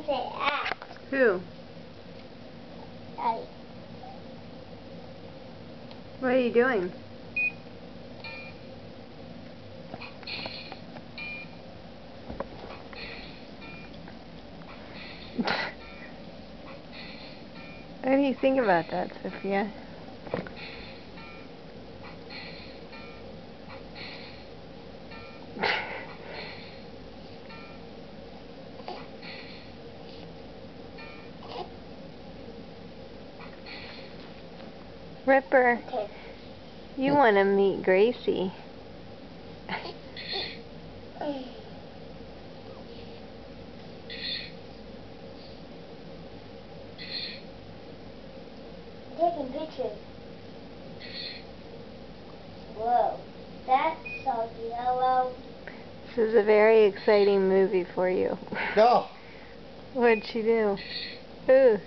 Say ah. Who? Daddy. What are you doing? What do you think about that, Sophia? Ripper, Okay. you want to meet Gracie. Taking pictures. Whoa, that's salty. Hello. This is a very exciting movie for you. No. What'd she do? Ooh.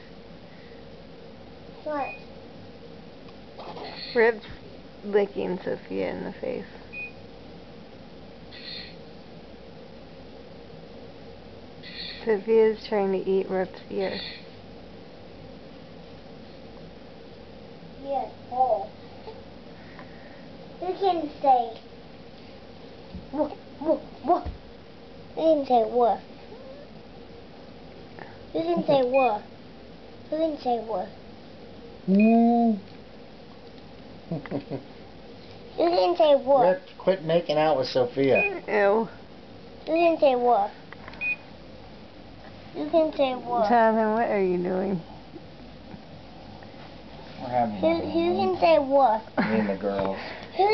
What? Rip's licking Sophia in the face. Sophia's trying to eat Rip's ear. Yes. Oh. You can say woof, woof, woof. You can say woof. You can say woof. You can say woof. Mm. You can say woof. Rip, quit making out with Sophia. Ew. You can say woof. You can say woof. Jonathan, what are you doing? We're having You can say woof. me and the girls. You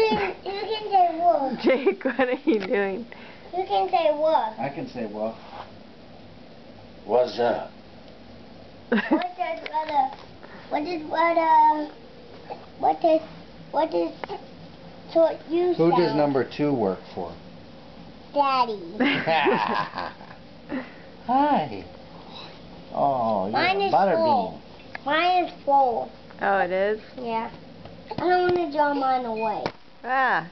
can say woof. Jake, what are you doing? You can say woof. I can say woof. What's up? What is what you Who say? does number 2 work for? Daddy. Hi. Oh, you're Mine a is butterbean. full. Mine is full. Oh, it is? Yeah. I don't want to draw mine away. Ah.